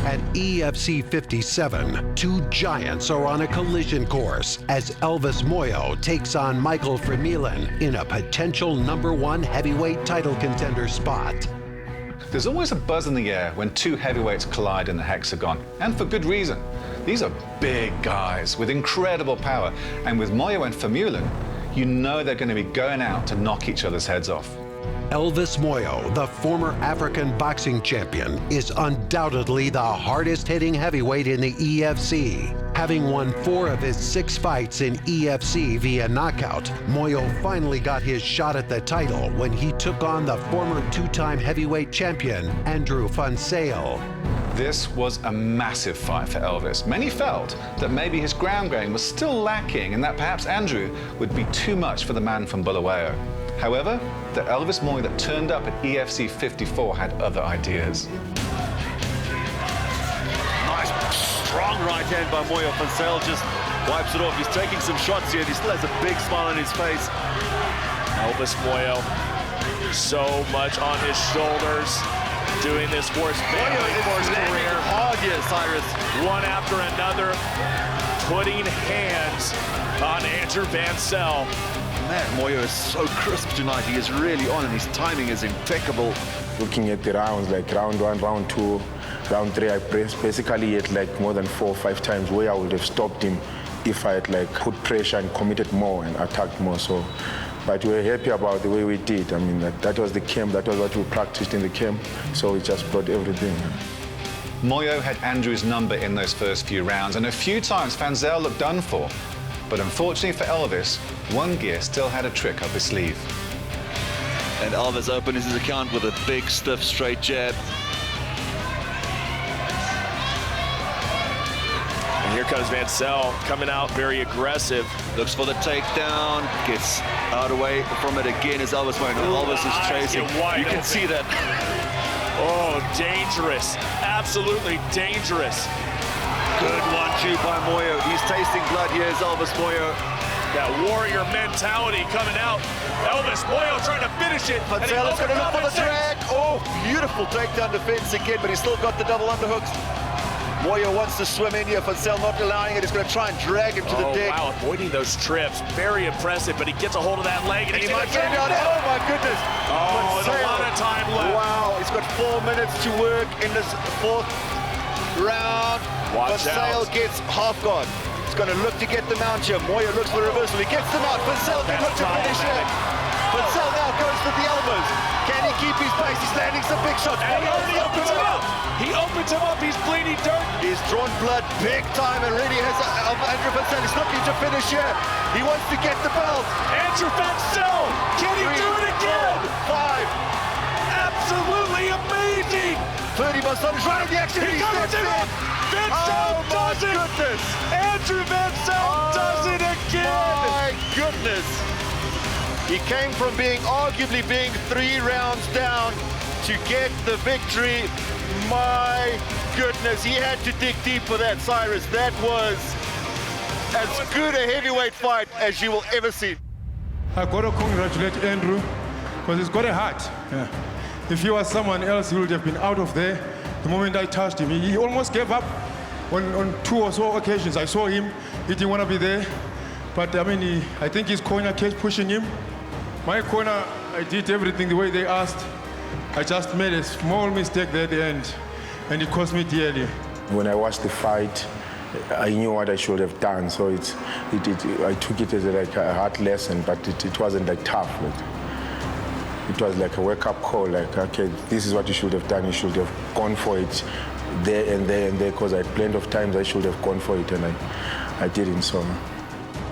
At EFC 57, two giants are on a collision course as Elvis Moyo takes on Michael Vermeulen in a potential #1 heavyweight title contender spot. There's always a buzz in the air when two heavyweights collide in the hexagon, and for good reason. These are big guys with incredible power, and with Moyo and Vermeulen, you know they're going to be going out to knock each other's heads off. Elvis Moyo, the former African boxing champion, is undoubtedly the hardest-hitting heavyweight in the EFC. Having won 4 of his 6 fights in EFC via knockout, Moyo finally got his shot at the title when he took on the former 2-time heavyweight champion, Andrew van Zyl. This was a massive fight for Elvis. Many felt that maybe his ground game was still lacking and that perhaps Andrew would be too much for the man from Bulawayo. However, the Elvis Moyo that turned up at EFC 54 had other ideas. Nice, strong right hand by Moyo. Van Zyl just wipes it off. He's taking some shots here and he still has a big smile on his face. Elvis Moyo, so much on his shoulders, doing this for his family, for his career. Hard here, Cyrus. One after another, putting hands on Andrew van Zyl. Man, Moyo is so crisp tonight. He is really on and his timing is impeccable. Looking at the rounds, like round 1, round 2, round 3, I basically hit like more than 4 or 5 times where I would have stopped him if I had like put pressure and committed more and attacked more. So, but we're happy about the way we did. I mean, that was the camp, that was what we practiced in the camp. So we just brought everything. Moyo had Andrew's number in those first few rounds, and a few times Van Zyl looked done for. But unfortunately for Elvis, one gear still had a trick up his sleeve. And Elvis opens his account with a big, stiff, straight jab. And here comes van Zyl, coming out very aggressive. Looks for the takedown, gets out away from it again as Elvis Moyo. Elvis is chasing. You can see that. Oh, dangerous. Absolutely dangerous. Good 1-2 by Moyo. He's tasting blood here as Elvis Moyo. That warrior mentality coming out. Elvis Moyo trying to finish it. Van Zyl is going to look for the drag. Oh, beautiful takedown defense again, but he's still got the double underhooks. Moyo wants to swim in here. Van Zyl not allowing it. He's going to try and drag him to the deck. Wow, avoiding those trips. Very impressive, but he gets a hold of that leg and he might get down. Oh, my goodness. Oh, and a lot of time left. Wow, he's got 4 minutes to work in this 4th round. Watch Van Zyl out. gets half guard. He's going to look to get the mount here. Moyo looks for the reversal. He gets the mount. Van Zyl can look to finish it. Van Zyl now goes for the elbows. Can he keep his pace? He's landing some big shots. And he already opens him up. He opens him up. He's bleeding dirt. He's drawn blood big time and really has Andrew van Zyl. He's looking to finish here. He wants to get the belt. Andrew van Zyl. Can he do it again? 5. Absolutely amazing. 30 Masoni's right on the action. He covers it up. Van Zyl does it. Goodness. Andrew van Zyl does it again. My goodness. He came from arguably being 3 rounds down to get the victory. My goodness, he had to dig deep for that, Cyrus. That was as good a heavyweight fight as you will ever see. I got to congratulate Andrew because he's got a heart. Yeah. If he was someone else, he would have been out of there the moment I touched him. He almost gave up on 2 or so occasions. I saw him, he didn't want to be there. But I mean, I think his corner kept pushing him. My corner, I did everything the way they asked. I just made a small mistake there at the end, and it cost me dearly. When I watched the fight, I knew what I should have done, so I took it as like a hard lesson, but it wasn't like tough. It was like a wake-up call, like, okay, this is what you should have done. You should have gone for it there and there and there, because I had plenty of times I should have gone for it, and I didn't, so.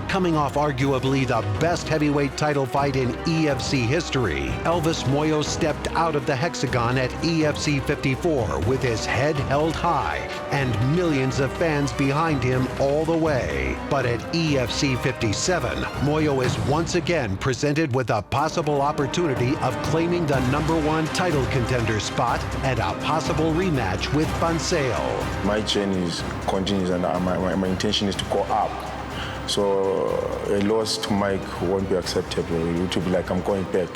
Coming off arguably the best heavyweight title fight in EFC history, Elvis Moyo stepped out of the hexagon at EFC 54 with his head held high and millions of fans behind him all the way. But at EFC 57, Moyo is once again presented with a possible opportunity of claiming the #1 title contender spot and a possible rematch with van Zyl. My journey continues, and my intention is to go up. So a loss to Mike won't be acceptable. It will be like I'm going back,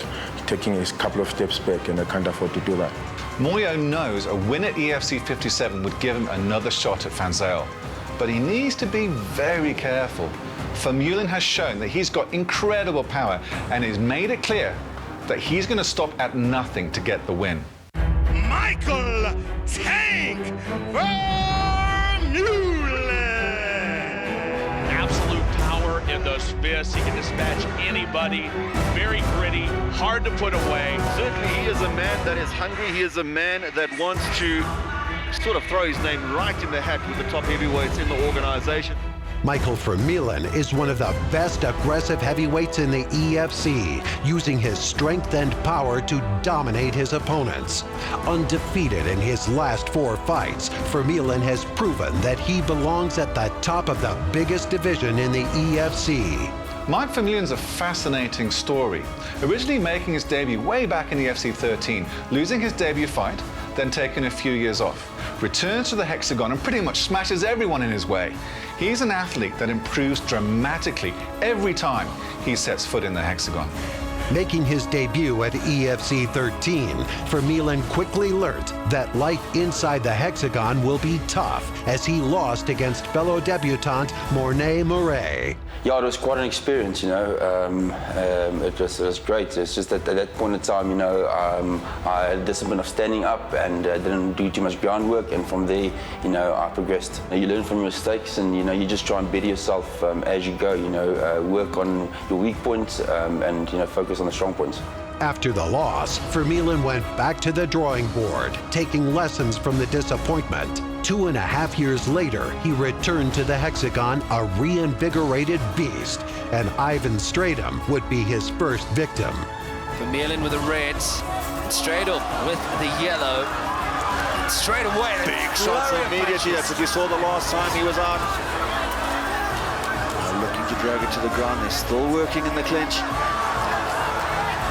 taking a couple of steps back, and I can't afford to do that. Moyo knows a win at EFC 57 would give him another shot at Van Zyl, but he needs to be very careful. Vermeulen has shown that he's got incredible power and has made it clear that he's going to stop at nothing to get the win. Michael Tank Vermeulen! Absolute power in those fists. He can dispatch anybody. Very gritty, hard to put away. Certainly he is a man that is hungry. He is a man that wants to sort of throw his name right in the hat with the top heavyweights in the organization. Michael Vermeulen is one of the best aggressive heavyweights in the EFC, using his strength and power to dominate his opponents. Undefeated in his last 4 fights, Vermeulen has proven that he belongs at the top of the biggest division in the EFC. Mike Vermeulen's a fascinating story. Originally making his debut way back in EFC 13, losing his debut fight, then taking a few years off, returns to the hexagon and pretty much smashes everyone in his way. He's an athlete that improves dramatically every time he sets foot in the hexagon. Making his debut at EFC 13, Vermeulen quickly learned that life inside the hexagon will be tough, as he lost against fellow debutant Mornay Murray. Yeah, it was quite an experience, you know. It was great. It's just that at that point in time, you know, I had a discipline of standing up and didn't do too much groundwork. And from there, you know, I progressed. You learn from your mistakes, and you know, you just try and better yourself as you go. You know, work on your weak points and you know, focus on the strong points. After the loss, Vermeulen went back to the drawing board, taking lessons from the disappointment. 2.5 years later, he returned to the hexagon a reinvigorated beast, and Ivan Stradom would be his first victim. Vermeulen with the reds, Stradom with the yellow. Straight away, Big shots immediately. That's what we saw the last time he was out. Looking to drag it to the ground. They're still working in the clinch.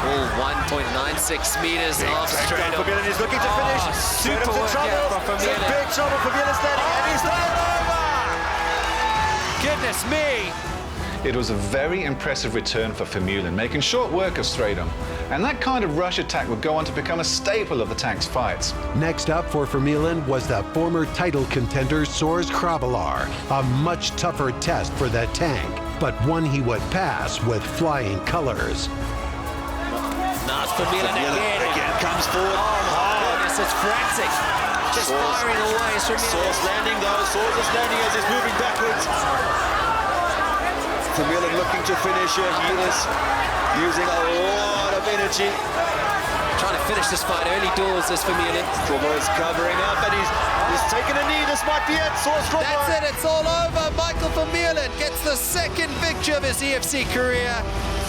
All 1.96 meters off Stradom. Vermeulen is looking to finish. Super Stradom's in work trouble. from It's in Vermeulen. big trouble. Vermeulen's standing, and he's done over. Goodness me! It was a very impressive return for Vermeulen, making short work of Stradom. And that kind of rush attack would go on to become a staple of the Tank's fights. Next up for Vermeulen was the former title contender Soares Krabelaar, a much tougher test for the Tank, but one he would pass with flying colors. Now it's Vermeulen again. Comes forward. Oh, goodness, it's frantic. Just firing away. It's Vermeulen. Soares landing though. Soares is landing as he's moving backwards. Vermeulen looking to finish here. He is using a lot of energy. Trying to finish this fight early doors, this Vermeulen. Strobel is covering up, and he's taken a knee. This might be it. Soares Strobel. That's it, it's all over. Michael Vermeulen gets the second victory of his EFC career.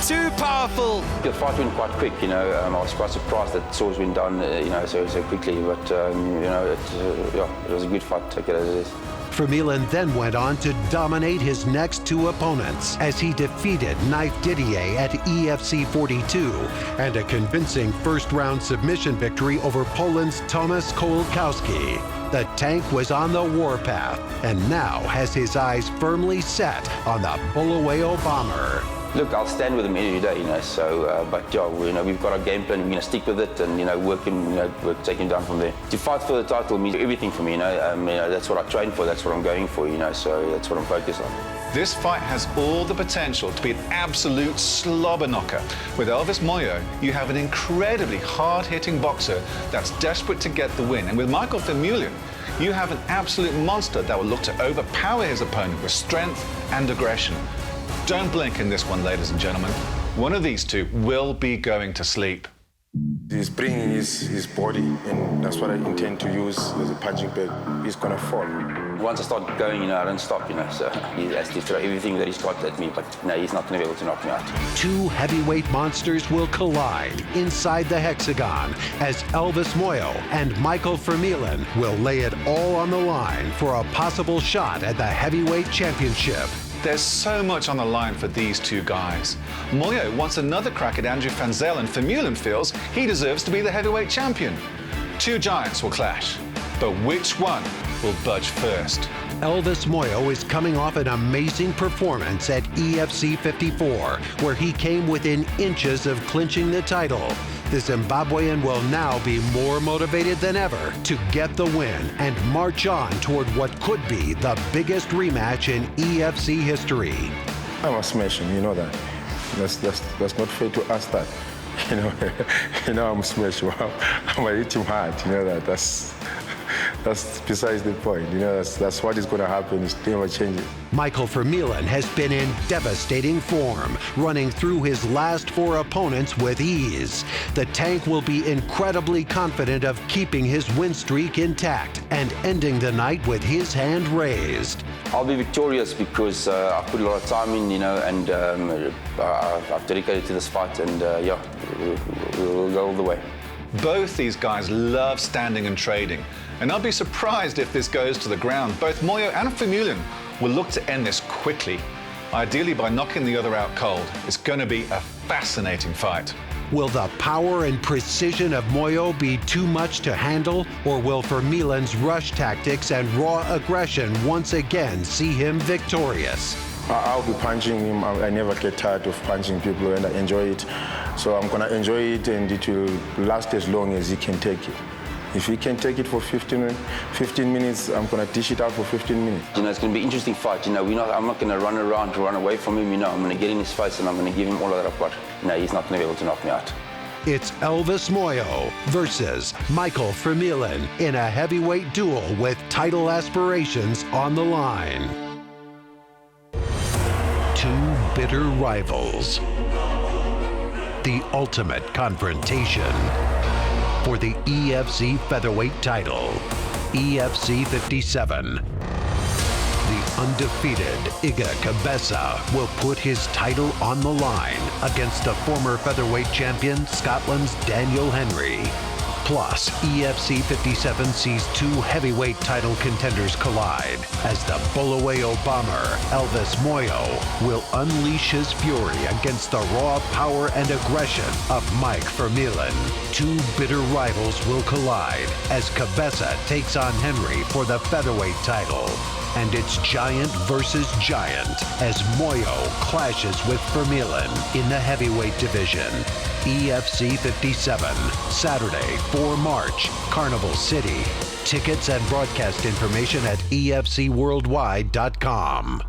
Too powerful. The fight went quite quick, you know. I was quite surprised that Soares went down, you know, so quickly. But you know, it was a good fight. Take it as it is. Vermeulen then went on to dominate his next 2 opponents as he defeated Knife Didier at EFC 42 and a convincing first-round submission victory over Poland's Tomasz Kołkowski. The Tank was on the warpath and now has his eyes firmly set on the Bulawayo bomber. Look, I'll stand with him every day, you know. So, but yeah, you know, we've got our game plan. We're going to stick with it, and you know, work take him down from there. To fight for the title means everything for me, you know. You know, that's what I train for. That's what I'm going for, you know. So that's what I'm focused on. This fight has all the potential to be an absolute slobber knocker. With Elvis Moyo, you have an incredibly hard-hitting boxer that's desperate to get the win. And with Michael Vermeulen, you have an absolute monster that will look to overpower his opponent with strength and aggression. Don't blink in this one, ladies and gentlemen. One of these two will be going to sleep. He's bringing his body, and that's what I intend to use as a punching bag. He's gonna fall. Once I start going, you know, I don't stop, you know. So he has to throw everything that he's got at me, but no, he's not going to be able to knock me out. 2 heavyweight monsters will collide inside the hexagon as Elvis Moyo and Michael Vermeulen will lay it all on the line for a possible shot at the heavyweight championship. There's so much on the line for these 2 guys. Moyo wants another crack at Andrew Van Zyl, and Vermeulen feels he deserves to be the heavyweight champion. 2 giants will clash, but which one will budge first? Elvis Moyo is coming off an amazing performance at EFC 54, where he came within inches of clinching the title. The Zimbabwean will now be more motivated than ever to get the win and march on toward what could be the biggest rematch in EFC history. I'm a smash him, you know that. That's not fair to ask that. I'm smash him. I'm gonna hit him hard. That's besides the point. That's what is going to happen. It's never changing. Michael Vermeulen has been in devastating form, running through his last 4 opponents with ease. The Tank will be incredibly confident of keeping his win streak intact and ending the night with his hand raised. I'll be victorious because I've put a lot of time in, and I've dedicated to this fight, and we'll go all the way. Both these guys love standing and trading, and I'll be surprised if this goes to the ground. Both Moyo and Vermeulen will look to end this quickly, ideally by knocking the other out cold. It's going to be a fascinating fight. Will the power and precision of Moyo be too much to handle, or will Vermeulen's rush tactics and raw aggression once again see him victorious? I'll be punching him. I never get tired of punching people, and I enjoy it. So I'm going to enjoy it, and it will last as long as he can take it. If he can take it for 15 minutes, I'm going to dish it out for 15 minutes. It's going to be an interesting fight. I'm not going to run around to run away from him. I'm going to get in his face, and I'm going to give him all that I've got. He's not going to be able to knock me out. It's Elvis Moyo versus Michael Vermeulen in a heavyweight duel with title aspirations on the line. 2 bitter rivals. The ultimate confrontation for the EFC featherweight title. EFC 57. The undefeated Iga Cabeza will put his title on the line against the former featherweight champion Scotland's Daniel Henry. Plus, EFC 57 sees 2 heavyweight title contenders collide as the Bulawayo bomber, Elvis Moyo, will unleash his fury against the raw power and aggression of Mike Vermeulen. 2 bitter rivals will collide as Cabeza takes on Henry for the featherweight title. And it's giant versus giant as Moyo clashes with Vermeulen in the heavyweight division. EFC 57, Saturday, 4 March, Carnival City. Tickets and broadcast information at efcworldwide.com.